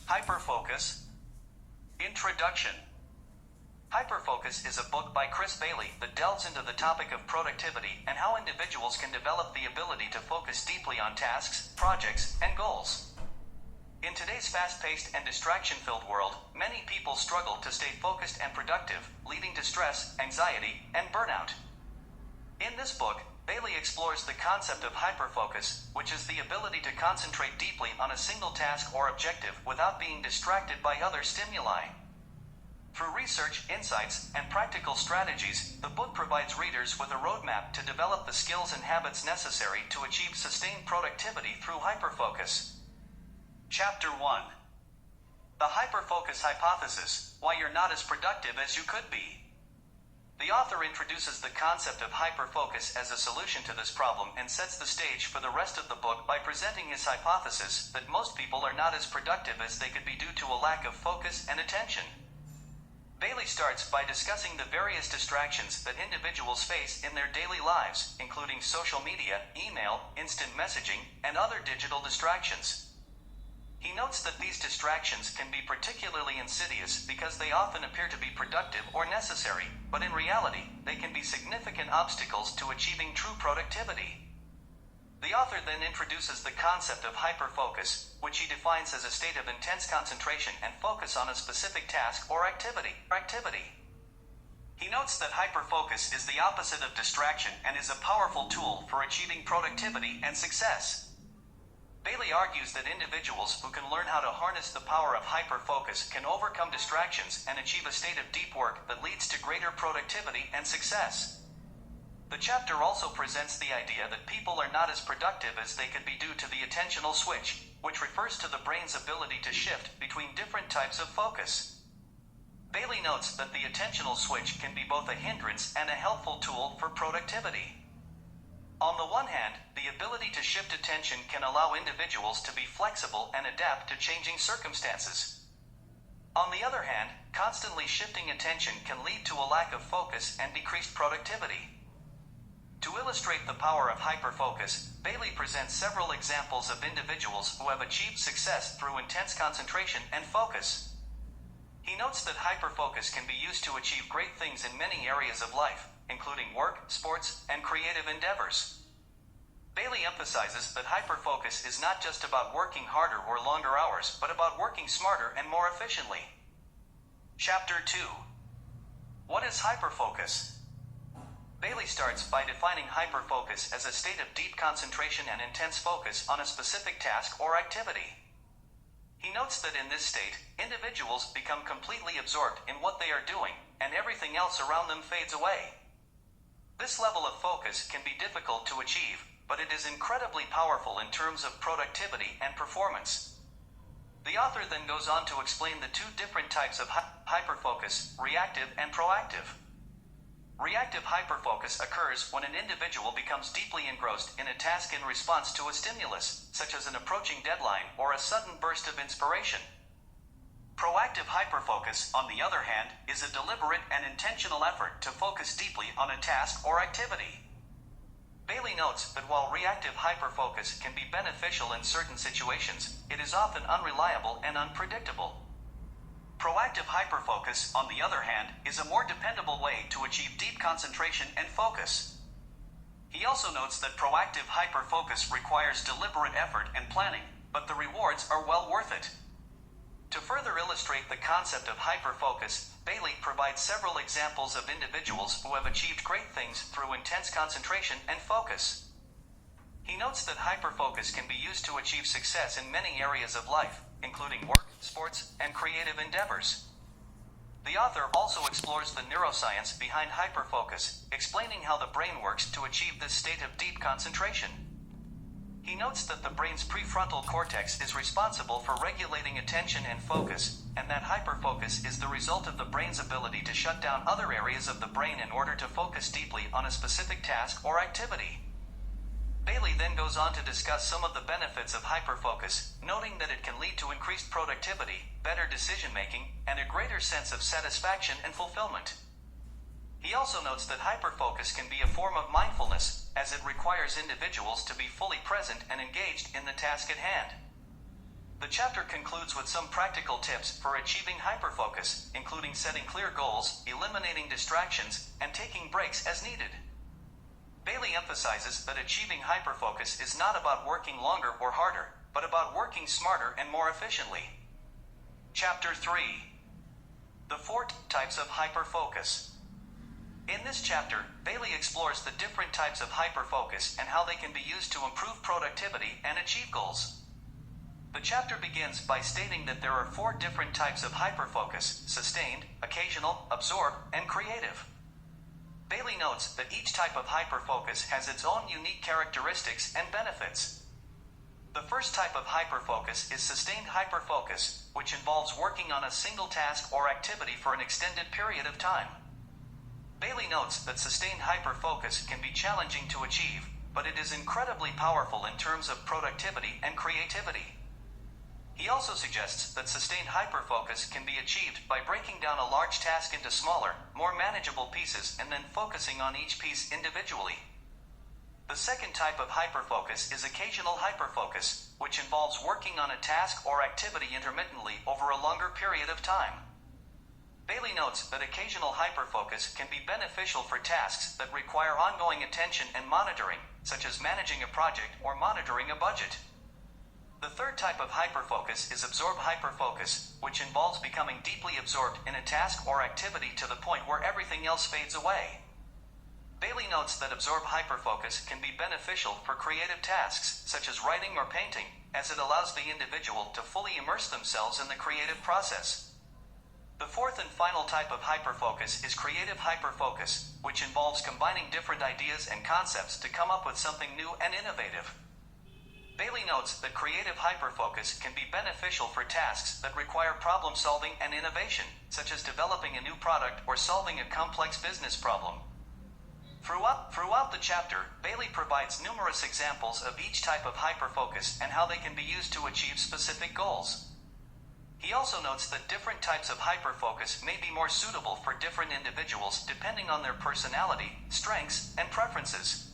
Hyperfocus. Introduction. Hyperfocus is a book by Chris Bailey that delves into the topic of productivity and how individuals can develop the ability to focus deeply on tasks, projects, and goals. In today's fast-paced and distraction-filled world, many people struggle to stay focused and productive, leading to stress, anxiety, and burnout. In this book, Bailey explores the concept of hyperfocus, which is the ability to concentrate deeply on a single task or objective without being distracted by other stimuli. Through research, insights, and practical strategies, the book provides readers with a roadmap to develop the skills and habits necessary to achieve sustained productivity through hyperfocus. Chapter 1. The Hyperfocus Hypothesis: Why You're Not as Productive as You Could Be. The author introduces the concept of hyperfocus as a solution to this problem and sets the stage for the rest of the book by presenting his hypothesis that most people are not as productive as they could be due to a lack of focus and attention. Bailey starts by discussing the various distractions that individuals face in their daily lives, including social media, email, instant messaging, and other digital distractions. He notes that these distractions can be particularly insidious because they often appear to be productive or necessary, but in reality, they can be significant obstacles to achieving true productivity. The author then introduces the concept of hyperfocus, which he defines as a state of intense concentration and focus on a specific task or activity. He notes that hyperfocus is the opposite of distraction and is a powerful tool for achieving productivity and success. Bailey argues that individuals who can learn how to harness the power of hyperfocus can overcome distractions and achieve a state of deep work that leads to greater productivity and success. The chapter also presents the idea that people are not as productive as they could be due to the attentional switch, which refers to the brain's ability to shift between different types of focus. Bailey notes that the attentional switch can be both a hindrance and a helpful tool for productivity. On the one hand, the ability to shift attention can allow individuals to be flexible and adapt to changing circumstances. On the other hand, constantly shifting attention can lead to a lack of focus and decreased productivity. To illustrate the power of hyperfocus, Bailey presents several examples of individuals who have achieved success through intense concentration and focus. He notes that hyperfocus can be used to achieve great things in many areas of life, including work, sports, and creative endeavors. Bailey emphasizes that hyperfocus is not just about working harder or longer hours, but about working smarter and more efficiently. Chapter 2. What is hyperfocus? Bailey starts by defining hyperfocus as a state of deep concentration and intense focus on a specific task or activity. He notes that in this state, individuals become completely absorbed in what they are doing, and everything else around them fades away. This level of focus can be difficult to achieve, but it is incredibly powerful in terms of productivity and performance. The author then goes on to explain the two different types of hyperfocus: reactive and proactive. Reactive hyperfocus occurs when an individual becomes deeply engrossed in a task in response to a stimulus, such as an approaching deadline or a sudden burst of inspiration. Proactive hyperfocus, on the other hand, is a deliberate and intentional effort to focus deeply on a task or activity. Bailey notes that while reactive hyperfocus can be beneficial in certain situations, it is often unreliable and unpredictable. Proactive hyperfocus, on the other hand, is a more dependable way to achieve deep concentration and focus. He also notes that proactive hyperfocus requires deliberate effort and planning, but the rewards are well worth it. To further illustrate the concept of hyperfocus, Bailey provides several examples of individuals who have achieved great things through intense concentration and focus. He notes that hyperfocus can be used to achieve success in many areas of life, including work, sports, and creative endeavors. The author also explores the neuroscience behind hyperfocus, explaining how the brain works to achieve this state of deep concentration. He notes that the brain's prefrontal cortex is responsible for regulating attention and focus, and that hyperfocus is the result of the brain's ability to shut down other areas of the brain in order to focus deeply on a specific task or activity. Bailey then goes on to discuss some of the benefits of hyperfocus, noting that it can lead to increased productivity, better decision-making, and a greater sense of satisfaction and fulfillment. He also notes that hyperfocus can be a form of mindfulness, as it requires individuals to be fully present and engaged in the task at hand. The The chapter concludes with some practical tips for achieving hyperfocus, including setting clear goals, eliminating distractions, and taking breaks as needed. Bailey emphasizes that achieving hyperfocus is not about working longer or harder, but about working smarter and more efficiently. Chapter 3. The 4 types of hyperfocus. In this chapter, Bailey explores the different types of hyperfocus and how they can be used to improve productivity and achieve goals. The chapter begins by stating that there are 4 different types of hyperfocus: sustained, occasional, absorbed, and creative. Bailey notes that each type of hyperfocus has its own unique characteristics and benefits. The first type of hyperfocus is sustained hyperfocus, which involves working on a single task or activity for an extended period of time. Bailey notes that sustained hyperfocus can be challenging to achieve, but it is incredibly powerful in terms of productivity and creativity. He also suggests that sustained hyperfocus can be achieved by breaking down a large task into smaller, more manageable pieces and then focusing on each piece individually. The second type of hyperfocus is occasional hyperfocus, which involves working on a task or activity intermittently over a longer period of time. Bailey notes that occasional hyperfocus can be beneficial for tasks that require ongoing attention and monitoring, such as managing a project or monitoring a budget. The third type of hyperfocus is absorbed hyperfocus, which involves becoming deeply absorbed in a task or activity to the point where everything else fades away. Bailey notes that absorbed hyperfocus can be beneficial for creative tasks, such as writing or painting, as it allows the individual to fully immerse themselves in the creative process. The fourth and final type of hyperfocus is creative hyperfocus, which involves combining different ideas and concepts to come up with something new and innovative. Bailey notes that creative hyperfocus can be beneficial for tasks that require problem solving and innovation, such as developing a new product or solving a complex business problem. Throughout the chapter, Bailey provides numerous examples of each type of hyperfocus and how they can be used to achieve specific goals. He also notes that different types of hyperfocus may be more suitable for different individuals depending on their personality, strengths, and preferences.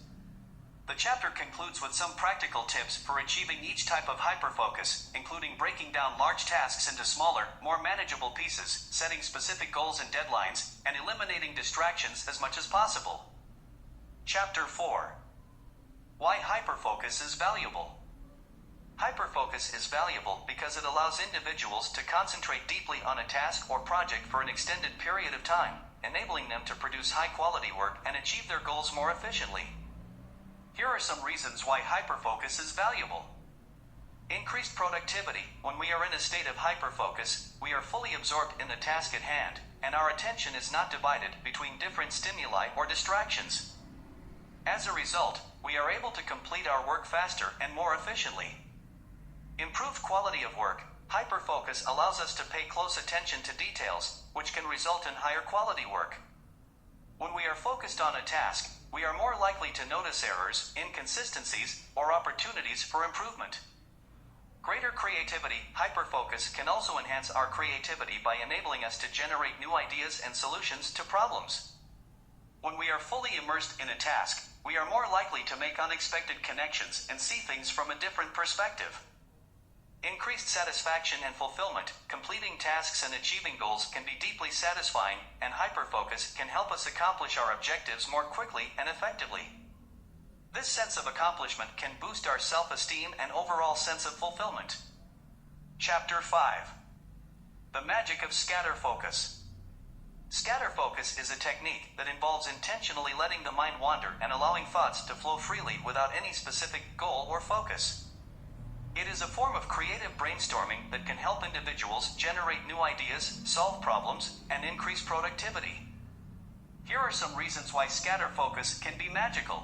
The chapter concludes with some practical tips for achieving each type of hyperfocus, including breaking down large tasks into smaller, more manageable pieces, setting specific goals and deadlines, and eliminating distractions as much as possible. Chapter 4. Why hyperfocus is valuable. Hyperfocus is valuable because it allows individuals to concentrate deeply on a task or project for an extended period of time, enabling them to produce high-quality work and achieve their goals more efficiently. Here are some reasons why hyperfocus is valuable. Increased productivity. When we are in a state of hyperfocus, we are fully absorbed in the task at hand, and our attention is not divided between different stimuli or distractions. As a result, we are able to complete our work faster and more efficiently. Improved quality of work. Hyperfocus allows us to pay close attention to details, which can result in higher quality work. When we are focused on a task, we are more likely to notice errors, inconsistencies, or opportunities for improvement. Greater creativity. Hyperfocus can also enhance our creativity by enabling us to generate new ideas and solutions to problems. When we are fully immersed in a task, we are more likely to make unexpected connections and see things from a different perspective. Increased satisfaction and fulfillment. Completing tasks and achieving goals can be deeply satisfying, and hyperfocus can help us accomplish our objectives more quickly and effectively. This sense of accomplishment can boost our self-esteem and overall sense of fulfillment. Chapter 5. The magic of scatterfocus. Scatterfocus is a technique that involves intentionally letting the mind wander and allowing thoughts to flow freely without any specific goal or focus. It is a form of creative brainstorming that can help individuals generate new ideas, solve problems, and increase productivity. Here are some reasons why scatterfocus can be magical.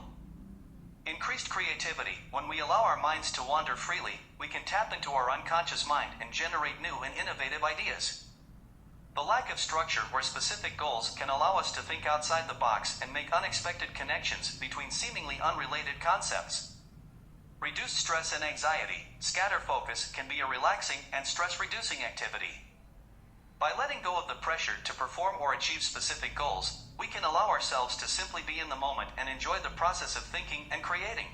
Increased creativity. When we allow our minds to wander freely, we can tap into our unconscious mind and generate new and innovative ideas. The lack of structure or specific goals can allow us to think outside the box and make unexpected connections between seemingly unrelated concepts. Reduced stress and anxiety. Scatterfocus can be a relaxing and stress-reducing activity. By letting go of the pressure to perform or achieve specific goals, we can allow ourselves to simply be in the moment and enjoy the process of thinking and creating.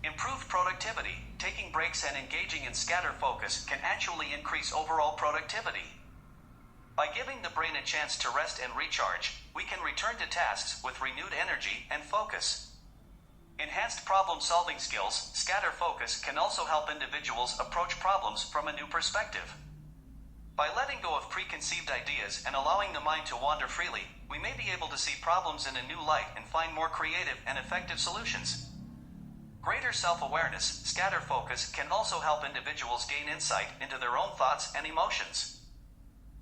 Improved productivity, taking breaks and engaging in scatter focus can actually increase overall productivity. By giving the brain a chance to rest and recharge, we can return to tasks with renewed energy and focus. Enhanced problem-solving skills, scatter focus can also help individuals approach problems from a new perspective. By letting go of preconceived ideas and allowing the mind to wander freely, we may be able to see problems in a new light and find more creative and effective solutions. Greater self-awareness, scatter focus can also help individuals gain insight into their own thoughts and emotions.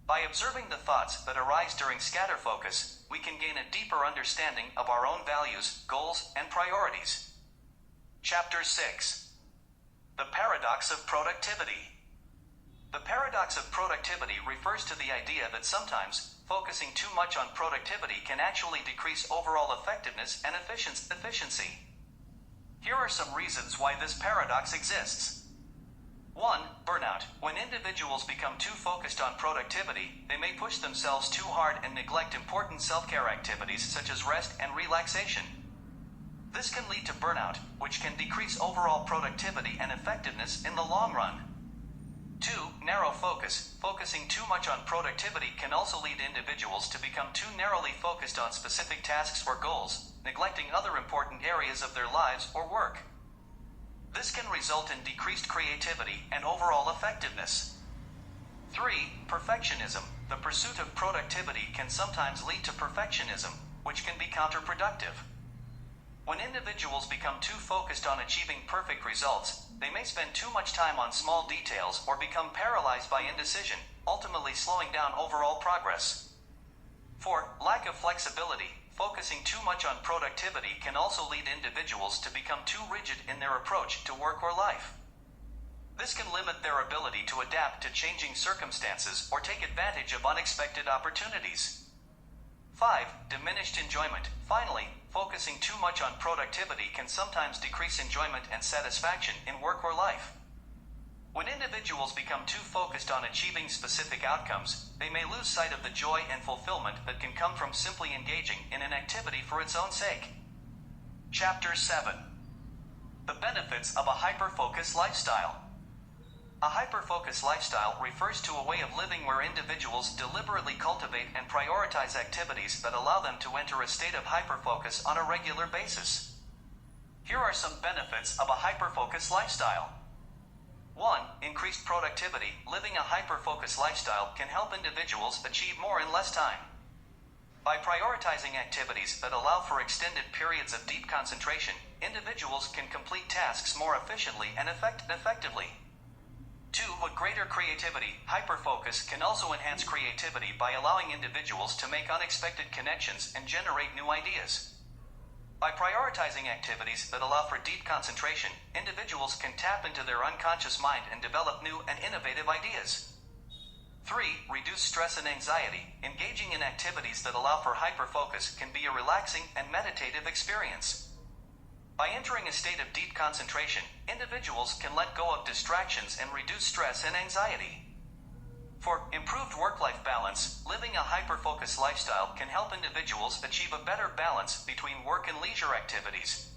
By observing the thoughts that arise during scatter focus, we can gain a deeper understanding of our own values, goals, and priorities. Chapter 6. The Paradox of Productivity. The paradox of productivity refers to the idea that sometimes, focusing too much on productivity can actually decrease overall effectiveness and efficiency. Here are some reasons why this paradox exists. 1. Burnout. When individuals become too focused on productivity, they may push themselves too hard and neglect important self-care activities such as rest and relaxation. This can lead to burnout, which can decrease overall productivity and effectiveness in the long run. 2. Narrow focus. Focusing too much on productivity can also lead individuals to become too narrowly focused on specific tasks or goals, neglecting other important areas of their lives or work. This can result in decreased creativity and overall effectiveness. 3. Perfectionism. The pursuit of productivity can sometimes lead to perfectionism, which can be counterproductive. When individuals become too focused on achieving perfect results, they may spend too much time on small details or become paralyzed by indecision, ultimately slowing down overall progress. 4. Lack of flexibility. Focusing too much on productivity can also lead individuals to become too rigid in their approach to work or life. This can limit their ability to adapt to changing circumstances or take advantage of unexpected opportunities. 5. Diminished enjoyment. Finally, focusing too much on productivity can sometimes decrease enjoyment and satisfaction in work or life. When individuals become too focused on achieving specific outcomes, they may lose sight of the joy and fulfillment that can come from simply engaging in an activity for its own sake. Chapter 7. The Benefits of a Hyperfocus Lifestyle. A hyperfocus lifestyle refers to a way of living where individuals deliberately cultivate and prioritize activities that allow them to enter a state of hyperfocus on a regular basis. Here are some benefits of a hyperfocus lifestyle. 1. Increased productivity. Living a hyperfocus lifestyle can help individuals achieve more in less time. By prioritizing activities that allow for extended periods of deep concentration, individuals can complete tasks more efficiently and effectively. 2. With greater creativity. Hyperfocus can also enhance creativity by allowing individuals to make unexpected connections and generate new ideas. By prioritizing activities that allow for deep concentration, individuals can tap into their unconscious mind and develop new and innovative ideas. 3. Reduce stress and anxiety. Engaging in activities that allow for hyperfocus can be a relaxing and meditative experience. By entering a state of deep concentration, individuals can let go of distractions and reduce stress and anxiety. For improved work-life balance, living a hyperfocus lifestyle can help individuals achieve a better balance between work and leisure activities.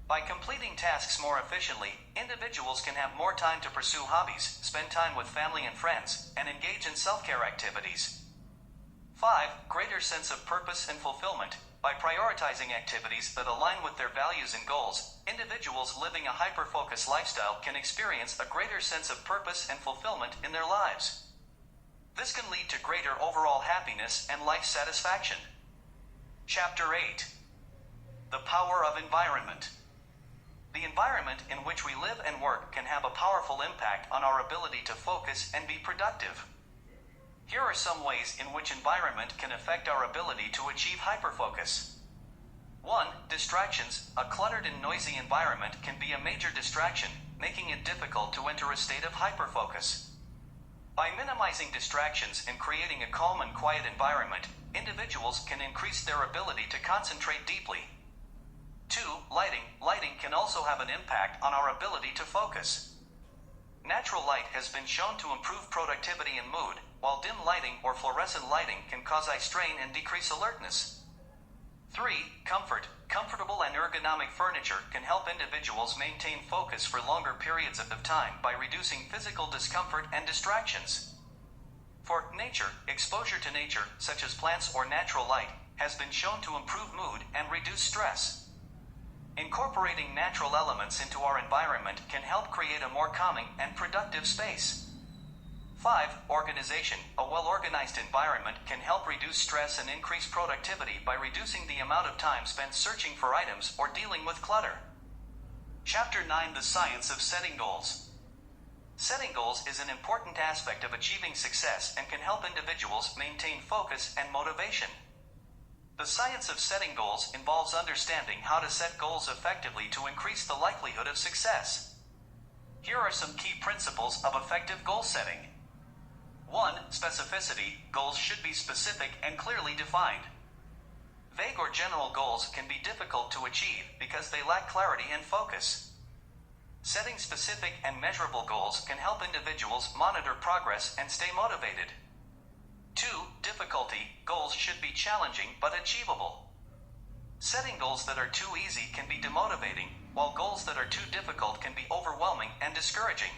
By completing tasks more efficiently, individuals can have more time to pursue hobbies, spend time with family and friends, and engage in self-care activities. 5. Greater sense of purpose and fulfillment. By prioritizing activities that align with their values and goals, individuals living a hyperfocus lifestyle can experience a greater sense of purpose and fulfillment in their lives. This can lead to greater overall happiness and life satisfaction. Chapter 8. The Power of Environment. The environment in which we live and work can have a powerful impact on our ability to focus and be productive. Here are some ways in which environment can affect our ability to achieve hyperfocus. 1. Distractions. A cluttered and noisy environment can be a major distraction, making it difficult to enter a state of hyperfocus. By minimizing distractions and creating a calm and quiet environment, individuals can increase their ability to concentrate deeply. 2. Lighting. Lighting can also have an impact on our ability to focus. Natural light has been shown to improve productivity and mood, while dim lighting or fluorescent lighting can cause eye strain and decrease alertness. 3. Comfort. Comfortable and ergonomic furniture can help individuals maintain focus for longer periods of time by reducing physical discomfort and distractions. For nature, exposure to nature, such as plants or natural light, has been shown to improve mood and reduce stress. Incorporating natural elements into our environment can help create a more calming and productive space. 5. Organization. A well-organized environment can help reduce stress and increase productivity by reducing the amount of time spent searching for items or dealing with clutter. Chapter 9. The Science of Setting Goals. Setting goals is an important aspect of achieving success and can help individuals maintain focus and motivation. The science of setting goals involves understanding how to set goals effectively to increase the likelihood of success. Here are some key principles of effective goal setting. 1. Specificity. Goals should be specific and clearly defined. Vague or general goals can be difficult to achieve because they lack clarity and focus. Setting specific and measurable goals can help individuals monitor progress and stay motivated. 2. Difficulty. Goals should be challenging but achievable. Setting goals that are too easy can be demotivating, while goals that are too difficult can be overwhelming and discouraging.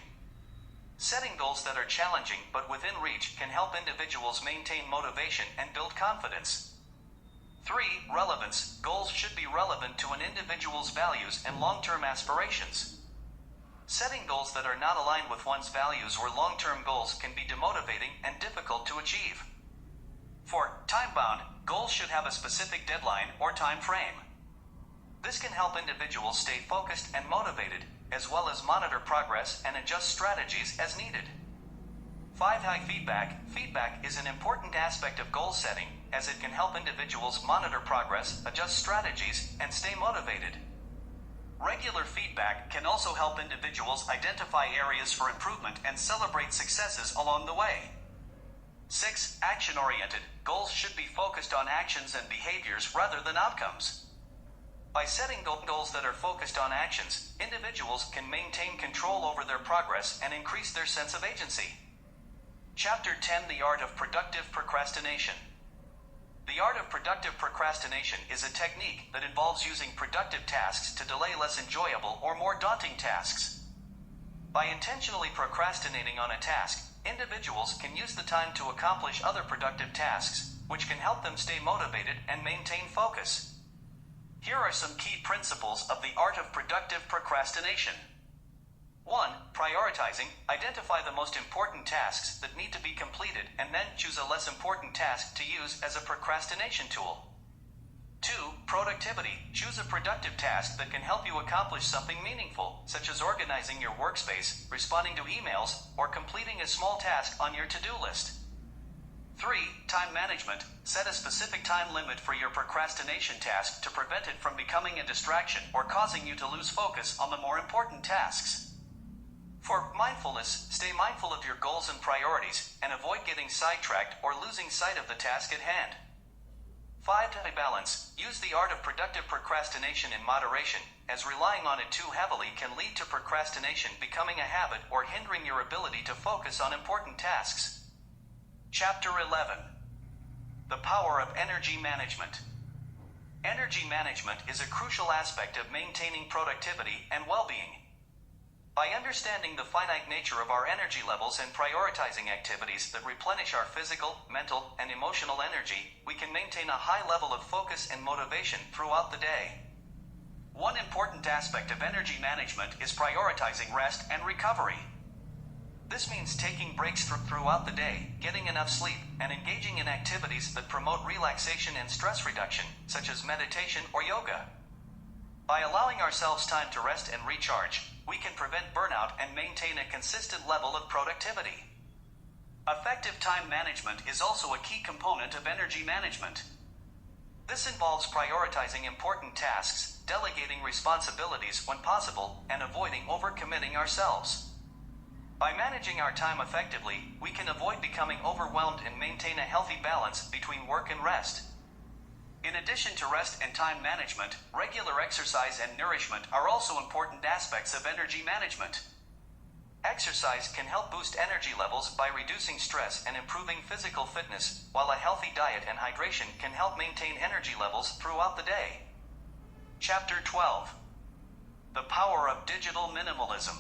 Setting goals that are challenging but within reach can help individuals maintain motivation and build confidence. 3. Relevance. Goals should be relevant to an individual's values and long-term aspirations. Setting goals that are not aligned with one's values or long-term goals can be demotivating and difficult to achieve. 4. Time-bound. Goals should have a specific deadline or time frame. This can help individuals stay focused and motivated, as well as monitor progress and adjust strategies as needed. 5. High feedback. Feedback is an important aspect of goal setting, as it can help individuals monitor progress, adjust strategies, and stay motivated. Regular feedback can also help individuals identify areas for improvement and celebrate successes along the way. 6. Action-oriented. Goals should be focused on actions and behaviors rather than outcomes. By setting goals that are focused on actions, individuals can maintain control over their progress and increase their sense of agency. Chapter 10. The Art of Productive Procrastination. The art of productive procrastination is a technique that involves using productive tasks to delay less enjoyable or more daunting tasks. By intentionally procrastinating on a task, individuals can use the time to accomplish other productive tasks, which can help them stay motivated and maintain focus. Here are some key principles of the art of productive procrastination. 1. Prioritizing. Identify the most important tasks that need to be completed and then choose a less important task to use as a procrastination tool. 2. Productivity. Choose a productive task that can help you accomplish something meaningful, such as organizing your workspace, responding to emails, or completing a small task on your to-do list. 3. Time management. Set a specific time limit for your procrastination task to prevent it from becoming a distraction or causing you to lose focus on the more important tasks. For mindfulness, stay mindful of your goals and priorities and avoid getting sidetracked or losing sight of the task at hand. 5. Balance. Use the art of productive procrastination in moderation, as relying on it too heavily can lead to procrastination becoming a habit or hindering your ability to focus on important tasks. Chapter 11. The Power of Energy Management. Energy management is a crucial aspect of maintaining productivity and well-being. By understanding the finite nature of our energy levels and prioritizing activities that replenish our physical, mental, and emotional energy, we can maintain a high level of focus and motivation throughout the day. One important aspect of energy management is prioritizing rest and recovery. This means taking breaks throughout the day, getting enough sleep, and engaging in activities that promote relaxation and stress reduction, such as meditation or yoga. By allowing ourselves time to rest and recharge, we can prevent burnout and maintain a consistent level of productivity. Effective time management is also a key component of energy management. This involves prioritizing important tasks, delegating responsibilities when possible, and avoiding overcommitting ourselves. By managing our time effectively, we can avoid becoming overwhelmed and maintain a healthy balance between work and rest. In addition to rest and time management, regular exercise and nourishment are also important aspects of energy management. Exercise can help boost energy levels by reducing stress and improving physical fitness, while a healthy diet and hydration can help maintain energy levels throughout the day. Chapter 12. The Power of Digital Minimalism.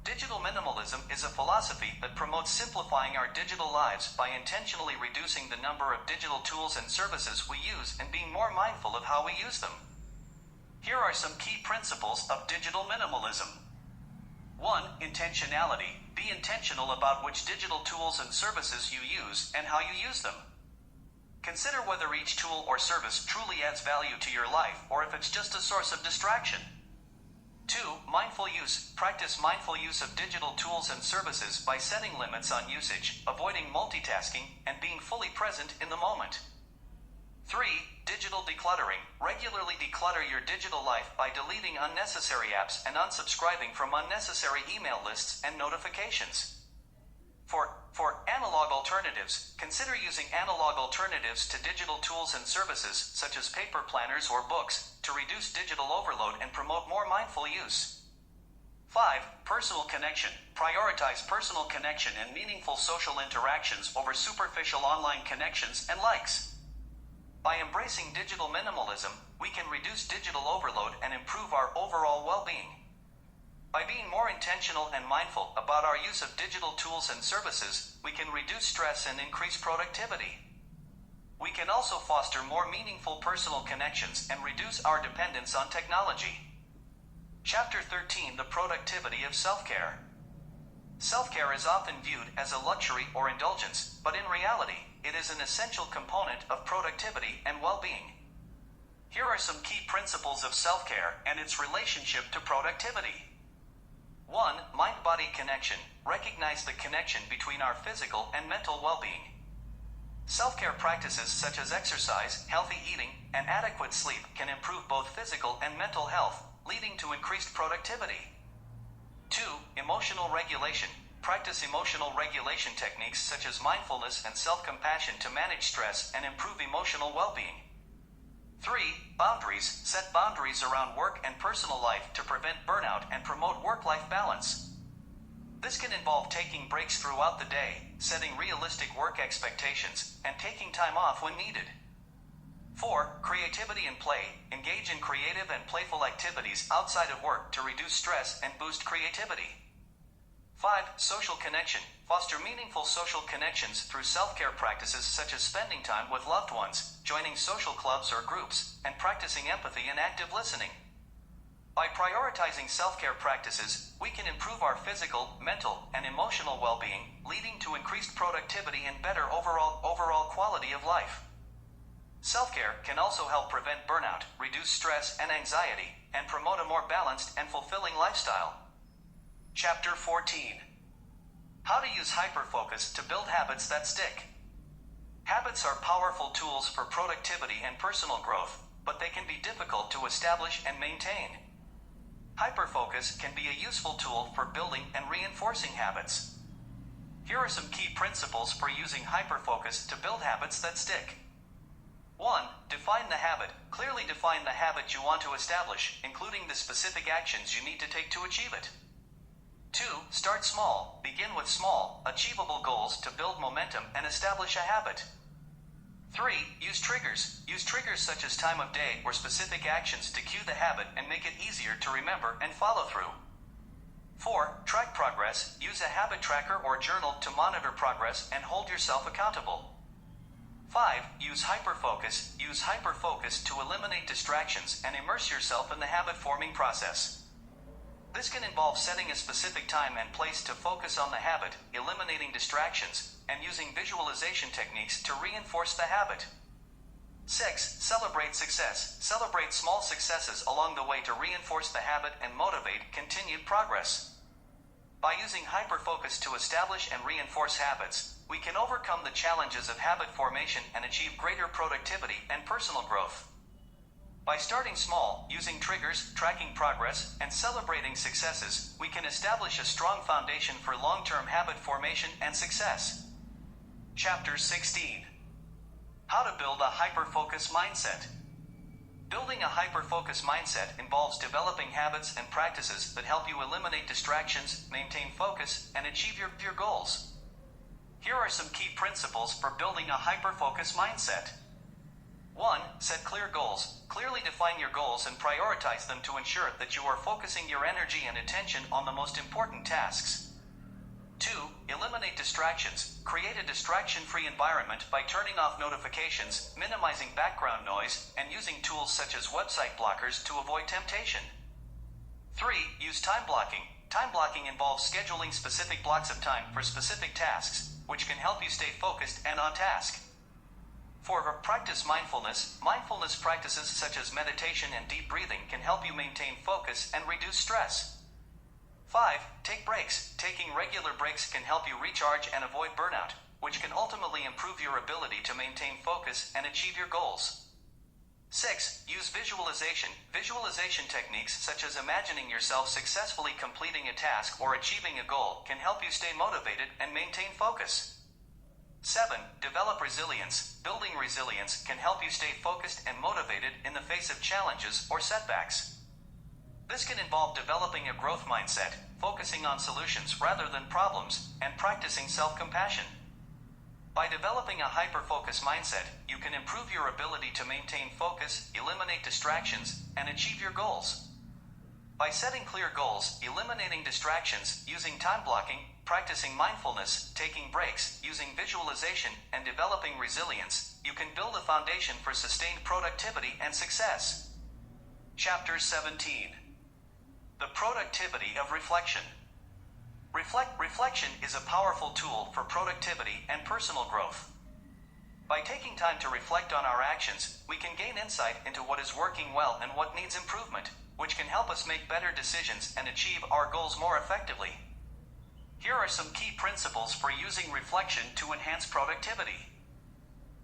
Digital minimalism is a philosophy that promotes simplifying our digital lives by intentionally reducing the number of digital tools and services we use and being more mindful of how we use them. Here are some key principles of digital minimalism. 1. Intentionality. Be intentional about which digital tools and services you use and how you use them. Consider whether each tool or service truly adds value to your life or if it's just a source of distraction. 2. Mindful use. Practice mindful use of digital tools and services by setting limits on usage, avoiding multitasking, and being fully present in the moment. 3. Digital decluttering. Regularly declutter your digital life by deleting unnecessary apps and unsubscribing from unnecessary email lists and notifications. For analog alternatives, consider using analog alternatives to digital tools and services such as paper planners or books to reduce digital overload and promote more mindful use. 5. Personal connection. Prioritize personal connection and meaningful social interactions over superficial online connections and likes. By embracing digital minimalism, we can reduce digital overload and improve our overall well-being. By being more intentional and mindful about our use of digital tools and services, we can reduce stress and increase productivity. We can also foster more meaningful personal connections and reduce our dependence on technology. Chapter 13. The Productivity of Self-Care. Self-care is often viewed as a luxury or indulgence, but in reality, it is an essential component of productivity and well-being. Here are some key principles of self-care and its relationship to productivity. 1. Mind-body connection. Recognize the connection between our physical and mental well-being. Self-care practices such as exercise, healthy eating, and adequate sleep can improve both physical and mental health, leading to increased productivity. 2. Emotional regulation. Practice emotional regulation techniques such as mindfulness and self-compassion to manage stress and improve emotional well-being. 3. Boundaries. Set boundaries around work and personal life to prevent burnout and promote work-life balance. This can involve taking breaks throughout the day, setting realistic work expectations, and taking time off when needed. 4. Creativity and play. Engage in creative and playful activities outside of work to reduce stress and boost creativity. 5. Social connection. Foster meaningful social connections through self-care practices such as spending time with loved ones, joining social clubs or groups, and practicing empathy and active listening. By prioritizing self-care practices, we can improve our physical, mental, and emotional well-being, leading to increased productivity and better overall quality of life. Self-care can also help prevent burnout, reduce stress and anxiety, and promote a more balanced and fulfilling lifestyle. Chapter 14. How to use hyperfocus to build habits that stick. Habits are powerful tools for productivity and personal growth, but they can be difficult to establish and maintain. Hyperfocus can be a useful tool for building and reinforcing habits. Here are some key principles for using hyperfocus to build habits that stick. 1. Define the habit. Clearly define the habit you want to establish, including the specific actions you need to take to achieve it. 2. Start small. Begin with small, achievable goals to build momentum and establish a habit. 3. Use triggers. Use triggers such as time of day or specific actions to cue the habit and make it easier to remember and follow through. 4. Track progress. Use a habit tracker or journal to monitor progress and hold yourself accountable. 5. Use hyperfocus. Use hyperfocus to eliminate distractions and immerse yourself in the habit-forming process. This can involve setting a specific time and place to focus on the habit, eliminating distractions, and using visualization techniques to reinforce the habit. 6. Celebrate success. Celebrate small successes along the way to reinforce the habit and motivate continued progress. By using hyperfocus to establish and reinforce habits, we can overcome the challenges of habit formation and achieve greater productivity and personal growth. By starting small, using triggers, tracking progress, and celebrating successes, we can establish a strong foundation for long-term habit formation and success. Chapter 16. How to build a hyperfocus mindset. Building a hyper-focus mindset involves developing habits and practices that help you eliminate distractions, maintain focus, and achieve your goals. Here are some key principles for building a hyper-focus mindset. 1. Set clear goals. Clearly define your goals and prioritize them to ensure that you are focusing your energy and attention on the most important tasks. 2. Eliminate distractions. Create a distraction-free environment by turning off notifications, minimizing background noise, and using tools such as website blockers to avoid temptation. 3. Use time blocking. Time blocking involves scheduling specific blocks of time for specific tasks, which can help you stay focused and on task. 4. Practice mindfulness. Mindfulness practices such as meditation and deep breathing can help you maintain focus and reduce stress. 5. Take breaks. Taking regular breaks can help you recharge and avoid burnout, which can ultimately improve your ability to maintain focus and achieve your goals. 6. Use visualization. Visualization techniques such as imagining yourself successfully completing a task or achieving a goal can help you stay motivated and maintain focus. 7. Develop resilience. Building resilience can help you stay focused and motivated in the face of challenges or setbacks. This can involve developing a growth mindset, focusing on solutions rather than problems, and practicing self-compassion. By developing a hyper-focus mindset, you can improve your ability to maintain focus, eliminate distractions, and achieve your goals. By setting clear goals, eliminating distractions, using time blocking, practicing mindfulness, taking breaks, using visualization, and developing resilience, you can build a foundation for sustained productivity and success. Chapter 17. The productivity of reflection. Reflection is a powerful tool for productivity and personal growth. By taking time to reflect on our actions, we can gain insight into what is working well and what needs improvement, which can help us make better decisions and achieve our goals more effectively. Here are some key principles for using reflection to enhance productivity.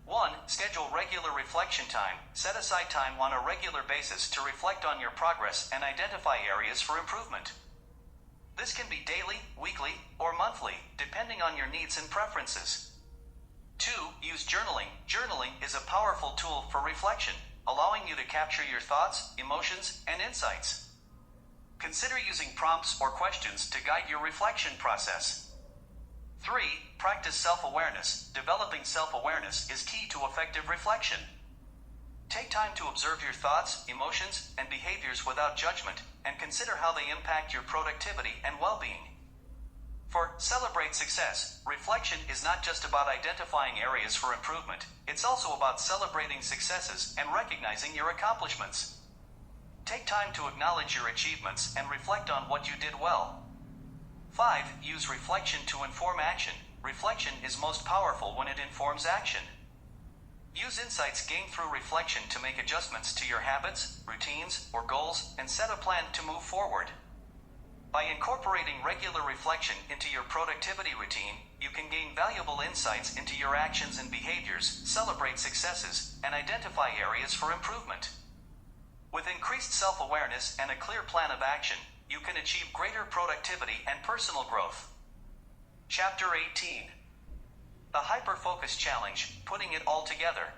1. Schedule regular reflection time. Set aside time on a regular basis to reflect on your progress and identify areas for improvement. This can be daily, weekly, or monthly, depending on your needs and preferences. 2. Use journaling. Journaling is a powerful tool for reflection, allowing you to capture your thoughts, emotions, and insights. Consider using prompts or questions to guide your reflection process. 3. Practice self-awareness. Developing self-awareness is key to effective reflection. Take time to observe your thoughts, emotions, and behaviors without judgment, and consider how they impact your productivity and well-being. Celebrate success. Reflection is not just about identifying areas for improvement, it's also about celebrating successes and recognizing your accomplishments. Take time to acknowledge your achievements and reflect on what you did well. 5. Use reflection to inform action. Reflection is most powerful when it informs action. Use insights gained through reflection to make adjustments to your habits, routines, or goals, and set a plan to move forward. By incorporating regular reflection into your productivity routine, you can gain valuable insights into your actions and behaviors, celebrate successes, and identify areas for improvement. With increased self-awareness and a clear plan of action, you can achieve greater productivity and personal growth. Chapter 18. The Hyperfocus Challenge, Putting It All Together.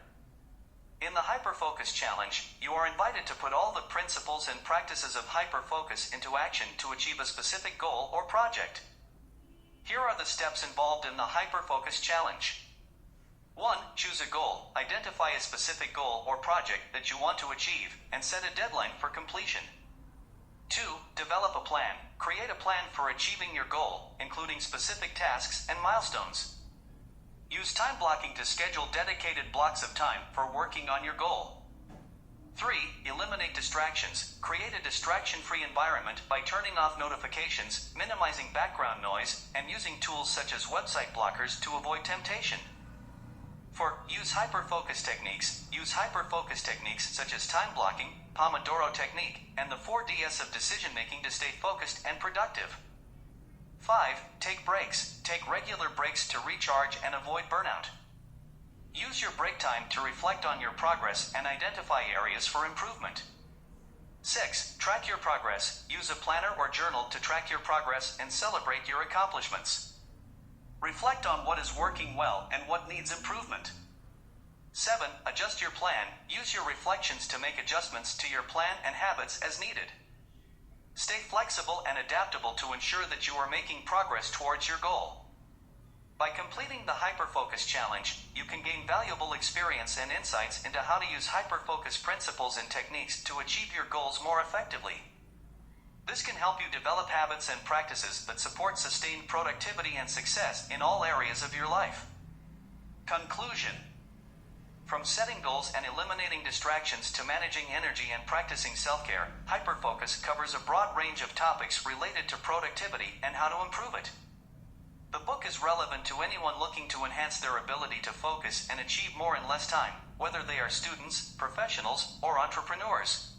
In the Hyperfocus Challenge, you are invited to put all the principles and practices of hyperfocus into action to achieve a specific goal or project. Here are the steps involved in the Hyperfocus Challenge. 1. Choose a goal. Identify a specific goal or project that you want to achieve, and set a deadline for completion. 2. Develop a plan. Create a plan for achieving your goal, including specific tasks and milestones. Use time blocking to schedule dedicated blocks of time for working on your goal. 3. Eliminate distractions. Create a distraction-free environment by turning off notifications, minimizing background noise, and using tools such as website blockers to avoid temptation. 4. Use hyperfocus techniques. Use hyperfocus techniques such as time blocking, Pomodoro technique, and the 4Ds of decision-making to stay focused and productive. 5. Take breaks. Take regular breaks to recharge and avoid burnout. Use your break time to reflect on your progress and identify areas for improvement. 6. Track your progress. Use a planner or journal to track your progress and celebrate your accomplishments. Reflect on what is working well and what needs improvement. 7. Adjust your plan. Use your reflections to make adjustments to your plan and habits as needed. Stay flexible and adaptable to ensure that you are making progress towards your goal. By completing the Hyperfocus challenge, you can gain valuable experience and insights into how to use Hyperfocus principles and techniques to achieve your goals more effectively. This can help you develop habits and practices that support sustained productivity and success in all areas of your life. Conclusion. From setting goals and eliminating distractions to managing energy and practicing self-care, Hyperfocus covers a broad range of topics related to productivity and how to improve it. The book is relevant to anyone looking to enhance their ability to focus and achieve more in less time, whether they are students, professionals, or entrepreneurs.